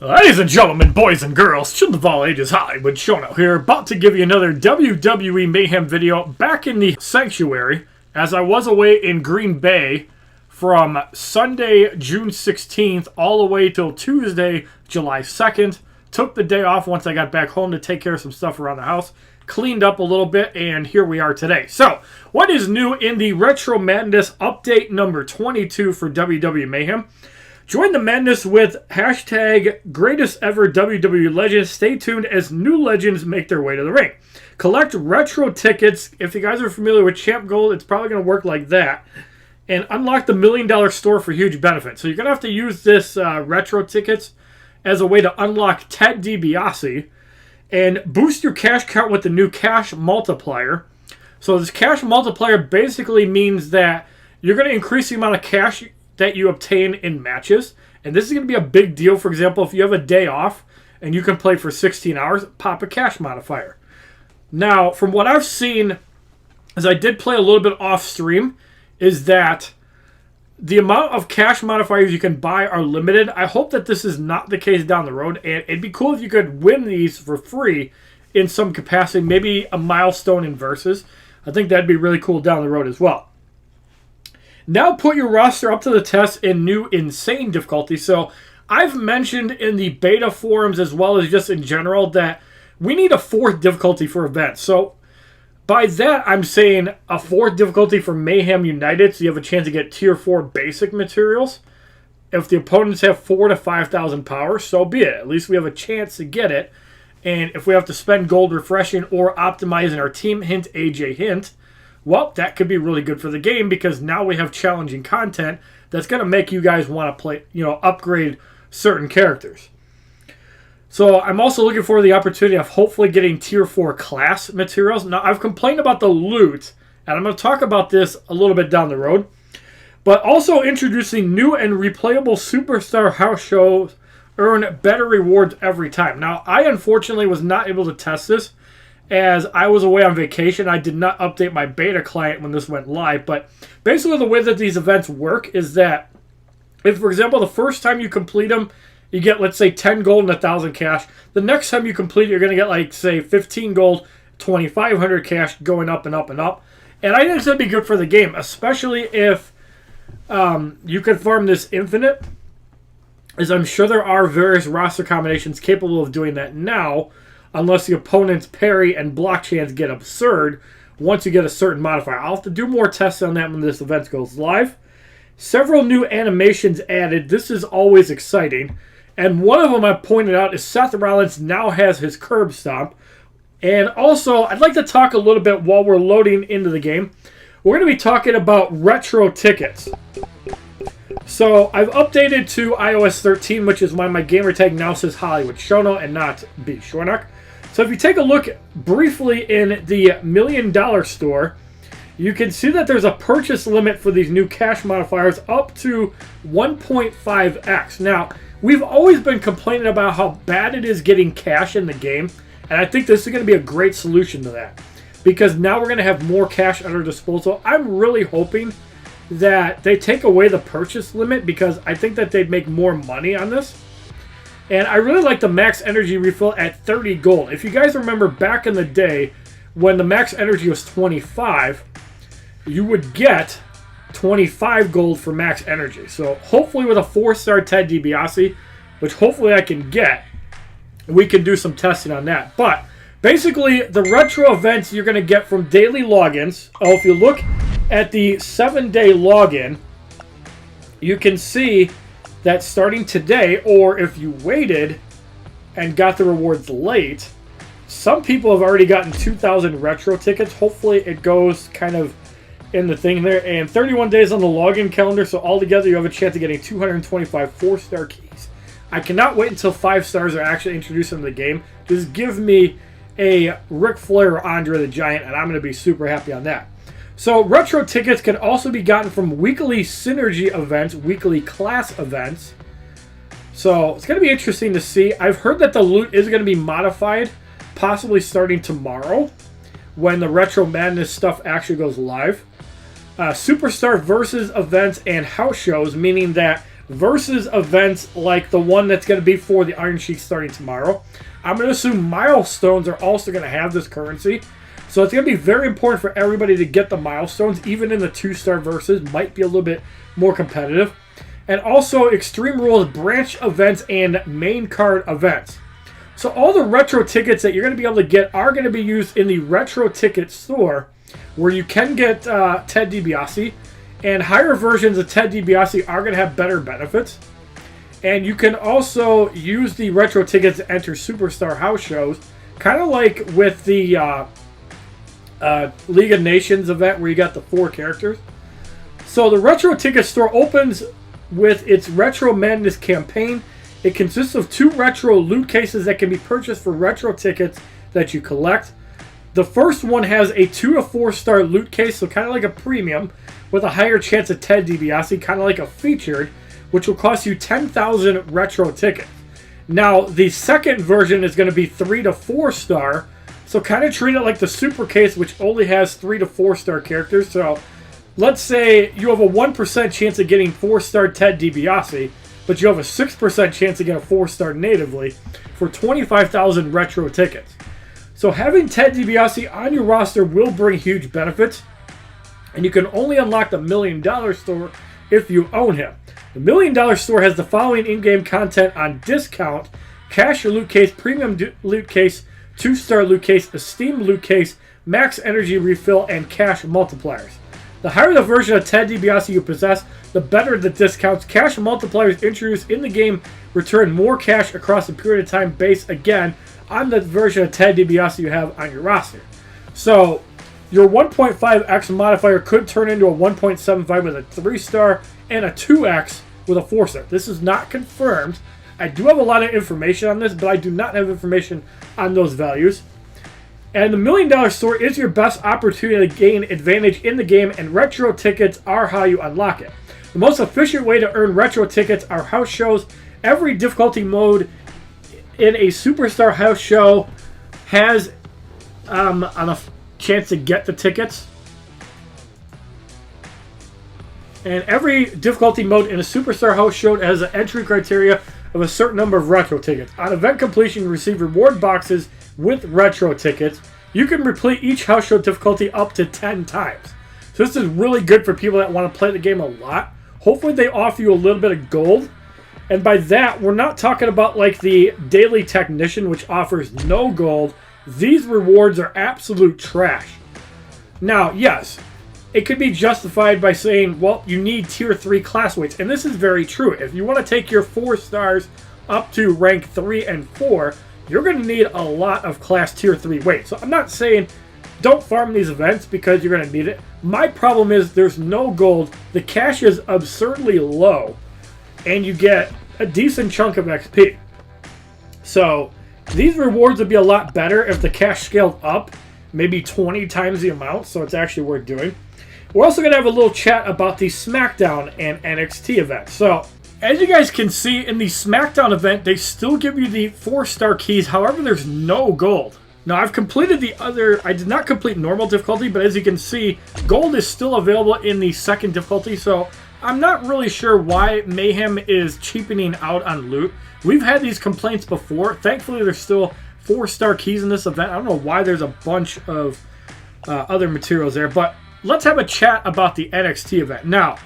Ladies and gentlemen, boys and girls, children of all ages, HollywoodShono here, about to give you another WWE Mayhem video back in the sanctuary, as I was away in Green Bay from Sunday, June 16th, all the way till Tuesday, July 2nd. Took the day off once I got back home to take care of some stuff around the house, cleaned up a little bit, and here we are today. So, what is new in the Retro Madness update number 22 for WWE Mayhem? Join the madness with hashtag greatest ever WWE legends. Stay tuned as new legends make their way to the ring. Collect retro tickets. If you guys are familiar with Champ Gold, it's probably going to work like that. And unlock the $1 Million store for huge benefits. So you're going to have to use this retro tickets as a way to unlock Ted DiBiase and boost your cash count with the new cash multiplier. So this cash multiplier basically means that you're going to increase the amount of cash that you obtain in matches. And this is going to be a big deal. For example, if you have a day off and you can play for 16 hours, pop a cash modifier. Now, from what I've seen, as I did play a little bit off stream, is that the amount of cash modifiers you can buy are limited. I hope that this is not the case down the road. And it'd be cool if you could win these for free in some capacity. Maybe a milestone in Versus. I think that'd be really cool down the road as well. Now put your roster up to the test in new insane difficulty. So I've mentioned in the beta forums as well as just in general that we need a 4th difficulty for events. So by that I'm saying a 4th difficulty for Mayhem United, so you have a chance to get tier 4 basic materials. If the opponents have 4,000 to 5,000 power, so be it. At least we have a chance to get it. And if we have to spend gold refreshing or optimizing our team, hint AJ hint, well, that could be really good for the game because now we have challenging content that's going to make you guys want to play, upgrade certain characters. So I'm also looking for the opportunity of hopefully getting tier 4 class materials. Now, I've complained about the loot, and I'm going to talk about this a little bit down the road. But also introducing new and replayable superstar house shows earn better rewards every time. Now, I unfortunately was not able to test this as I was away on vacation. I did not update my beta client when this went live. But basically the way that these events work is that if, for example, the first time you complete them, you get, let's say, 10 gold and 1,000 cash. The next time you complete it, you're going to get, like, say, 15 gold, 2,500 cash, going up and up and up. And I think it's going to be good for the game, especially if you can farm this infinite, as I'm sure there are various roster combinations capable of doing that now, unless the opponent's parry and block chance get absurd once you get a certain modifier. I'll have to do more tests on that when this event goes live. Several new animations added. This is always exciting. And one of them I pointed out is Seth Rollins now has his curb stomp. And also, I'd like to talk a little bit while we're loading into the game. We're going to be talking about retro tickets. So I've updated to iOS 13, which is why my gamertag now says HollywoodShono and not B. Shornock. So if you take a look briefly in the $1 Million store, you can see that there's a purchase limit for these new cash modifiers up to 1.5x. Now, we've always been complaining about how bad it is getting cash in the game, and I think this is going to be a great solution to that. Because now we're going to have more cash at our disposal. I'm really hoping that they take away the purchase limit because I think that they'd make more money on this. And I really like the max energy refill at 30 gold. If you guys remember back in the day when the max energy was 25, you would get 25 gold for max energy. So hopefully with a 4-star Ted DiBiase, which hopefully I can get, we can do some testing on that. But basically the retro events you're going to get from daily logins. Oh, if you look at the 7-day login, you can see that starting today, or if you waited and got the rewards late, some people have already gotten 2,000 retro tickets. Hopefully it goes kind of in the thing there. And 31 days on the login calendar, so altogether you have a chance of getting 225 4-star keys. I cannot wait until 5 stars are actually introduced into the game. Just give me a Ric Flair or Andre the Giant, and I'm going to be super happy on that. So retro tickets can also be gotten from weekly synergy events, weekly class events. So it's going to be interesting to see. I've heard that the loot is going to be modified, possibly starting tomorrow when the Retro Madness stuff actually goes live. Superstar versus events and house shows, meaning that versus events like the one that's going to be for the Iron Sheik starting tomorrow. I'm going to assume milestones are also going to have this currency. So it's going to be very important for everybody to get the milestones, even in the 2-star versus. Might be a little bit more competitive. And also Extreme Rules branch events and main card events. So all the retro tickets that you're going to be able to get are going to be used in the retro ticket store, where you can get Ted DiBiase. And higher versions of Ted DiBiase are going to have better benefits. And you can also use the retro tickets to enter Superstar house shows, kind of like with the League of Nations event where you got the 4 characters. So the retro ticket store opens with its Retro Madness campaign. It consists of 2 retro loot cases that can be purchased for retro tickets that you collect. The first one has a 2 to 4 star loot case, so kind of like a premium, with a higher chance of Ted DiBiase, kind of like a featured, which will cost you 10,000 retro tickets. Now, the second version is going to be 3 to 4 star, so kind of treat it like the super case, which only has 3 to 4 star characters. So let's say you have a 1% chance of getting 4-star Ted DiBiase, but you have a 6% chance to get a 4-star natively for 25,000 retro tickets. So having Ted DiBiase on your roster will bring huge benefits, and you can only unlock the $1 Million store if you own him. The $1 Million store has the following in-game content on discount: cash or loot case, premium loot case, 2-star loot case, esteemed loot case, max energy refill, and cash multipliers. The higher the version of Ted DiBiase you possess, the better the discounts. Cash multipliers introduced in the game return more cash across a period of time based, again, on the version of Ted DiBiase you have on your roster. So your 1.5x modifier could turn into a 1.75 with a 3-star and a 2x with a 4-star. This is not confirmed. I do have a lot of information on this, but I do not have information on those values. And the $1 Million store is your best opportunity to gain advantage in the game, and retro tickets are how you unlock it. The most efficient way to earn retro tickets are house shows. Every difficulty mode in a Superstar house show has a chance to get the tickets. And every difficulty mode in a Superstar house show has an entry criteria of a certain number of retro tickets. On event completion, you receive reward boxes with retro tickets. You can replete each house show difficulty up to 10 times. So this is really good for people that want to play the game a lot. Hopefully they offer you a little bit of gold. And by that, we're not talking about like the Daily Technician, which offers no gold. These rewards are absolute trash. Now, yes, it could be justified by saying, well, you need tier 3 class weights. And this is very true. If you want to take your 4 stars up to rank 3 and 4, you're going to need a lot of class tier 3 weights. So I'm not saying don't farm these events because you're going to need it. My problem is there's no gold. The cash is absurdly low. And you get a decent chunk of XP. So these rewards would be a lot better if the cash scaled up, maybe 20 times the amount, so it's actually worth doing. We're also going to have a little chat about the Smackdown and NXT event. So as you guys can see in the Smackdown event, they still give you the 4-star keys. However, there's no gold. Now, I've completed the other... I did not complete normal difficulty, but as you can see, gold is still available in the second difficulty. So I'm not really sure why Mayhem is cheapening out on loot. We've had these complaints before. Thankfully, there's still 4-star keys in this event. I don't know why there's a bunch of other materials there, but let's have a chat about the NXT event. Now,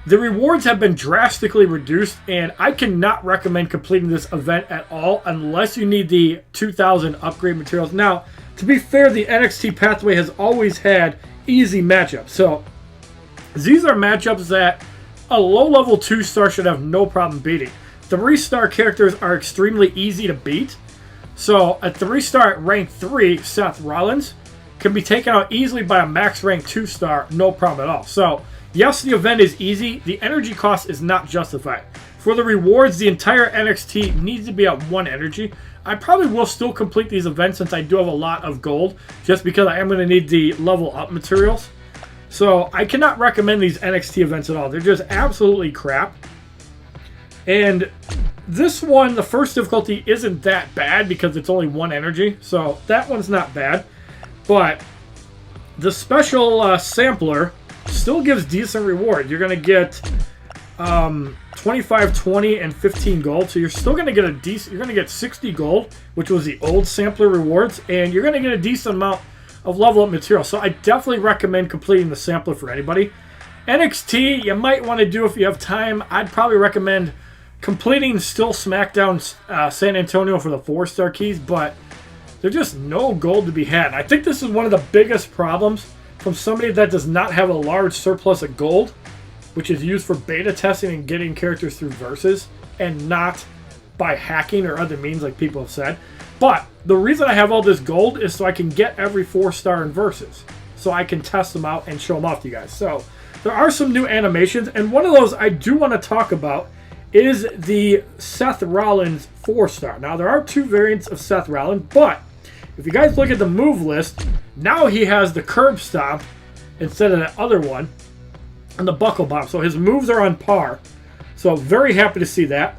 the rewards have been drastically reduced, and I cannot recommend completing this event at all unless you need the 2,000 upgrade materials. Now, to be fair, the NXT pathway has always had easy matchups. So these are matchups that a low-level 2-star should have no problem beating. 3-star characters are extremely easy to beat. So a 3-star at rank 3, Seth Rollins, can be taken out easily by a max rank 2-star, no problem at all. So yes, the event is easy. The energy cost is not justified. For the rewards, the entire NXT needs to be at 1 energy. I probably will still complete these events since I do have a lot of gold, just because I am going to need the level up materials. So I cannot recommend these NXT events at all. They're just absolutely crap. And this one, the first difficulty isn't that bad because it's only 1 energy. So that one's not bad. But the special sampler still gives decent reward. You're going to get 25, 20, and 15 gold. So you're still going to get a decent, you're going to get 60 gold, which was the old sampler rewards, and you're going to get a decent amount of level up material. So I definitely recommend completing the sampler for anybody. NXT, you might want to do if you have time. I'd probably recommend completing still Smackdown San Antonio for the 4-star keys, but there's just no gold to be had. I think this is one of the biggest problems from somebody that does not have a large surplus of gold, which is used for beta testing and getting characters through verses, and not by hacking or other means like people have said. But the reason I have all this gold is so I can get every 4-star in verses, so I can test them out and show them off to you guys. So there are some new animations, and one of those I do want to talk about is the Seth Rollins 4-star. Now, there are 2 variants of Seth Rollins, but if you guys look at the move list, now he has the curb stomp instead of the other one, and the buckle bomb. So his moves are on par. So very happy to see that.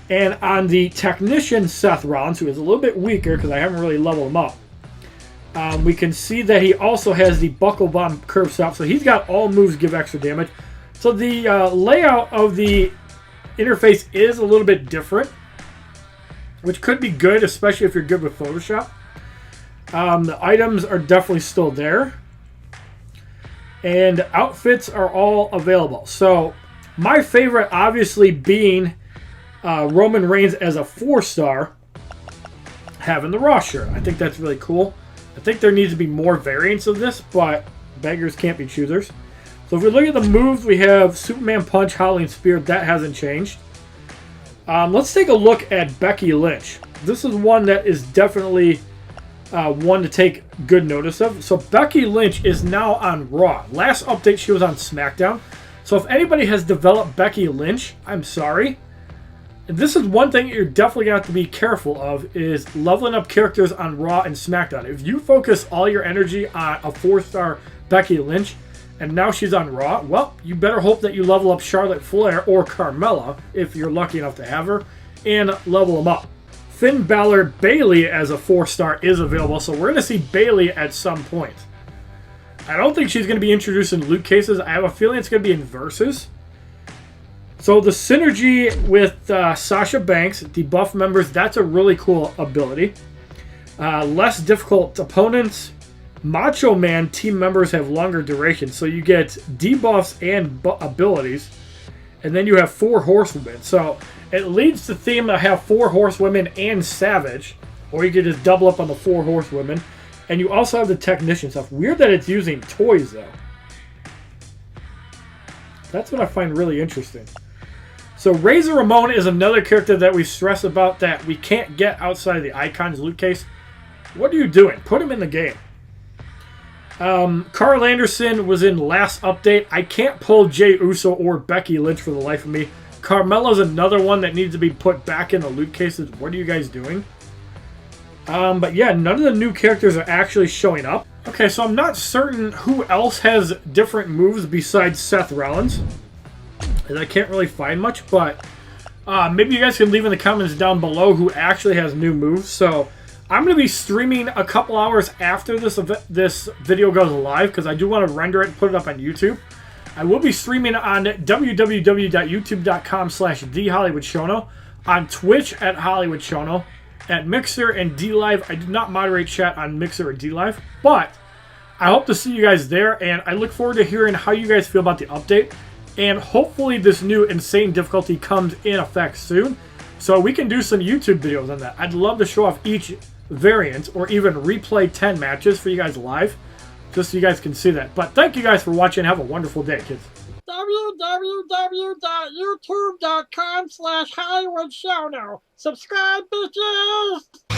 And on the technician Seth Rollins, who is a little bit weaker because I haven't really leveled him up, we can see that he also has the buckle bomb curb stomp. So he's got all moves give extra damage. So the layout of the interface is a little bit different, which could be good, especially if you're good with Photoshop. The items are definitely still there, and outfits are all available. So my favorite obviously being Roman Reigns as a 4-star, having the Raw shirt. I think that's really cool. I think there needs to be more variants of this, but beggars can't be choosers. So if we look at the moves, we have Superman Punch, Howling Spear. That hasn't changed. Let's take a look at Becky Lynch. This is one that is definitely one to take good notice of. So Becky Lynch is now on Raw. Last update, she was on Smackdown. So if anybody has developed Becky Lynch, I'm sorry. And this is one thing you're definitely going to have to be careful of, is leveling up characters on Raw and Smackdown. If you focus all your energy on a 4-star Becky Lynch, and now she's on Raw, well, you better hope that you level up Charlotte Flair or Carmella, if you're lucky enough to have her, and level them up. Finn Balor Bayley as a 4-star is available, so we're going to see Bayley at some point. I don't think she's going to be introduced in loot cases. I have a feeling it's going to be in verses. So the synergy with Sasha Banks, debuff members, that's a really cool ability. Less difficult opponents. Macho Man team members have longer duration, so you get debuffs and abilities, and then you have 4 horsewomen. So it leads the theme to have 4 horsewomen and Savage, or you could just double up on the 4 horsewomen, and you also have the technician stuff. Weird that it's using toys though. That's what I find really interesting. So Razor Ramon is another character that we stress about that we can't get outside of the Icons loot case. What are you doing? Put him in the game. Carl Anderson was in last update. I can't pull Jey Uso or Becky Lynch for the life of me. Carmella's another one that needs to be put back in the loot cases. What are you guys doing? But yeah, none of the new characters are actually showing up. Okay, so I'm not certain who else has different moves besides Seth Rollins, and I can't really find much, but maybe you guys can leave in the comments down below who actually has new moves. So I'm going to be streaming a couple hours after this video goes live, because I do want to render it and put it up on YouTube. I will be streaming on www.youtube.com/TheHollywoodShono, on Twitch at HollywoodShono, at Mixer and DLive. I do not moderate chat on Mixer or DLive, but I hope to see you guys there, and I look forward to hearing how you guys feel about the update. And hopefully this new insane difficulty comes in effect soon, so we can do some YouTube videos on that. I'd love to show off each variant, or even replay 10 matches for you guys live, just so you guys can see that. But thank you guys for watching. Have a wonderful day, kids. www.youtube.com/HollywoodShono. Subscribe, bitches!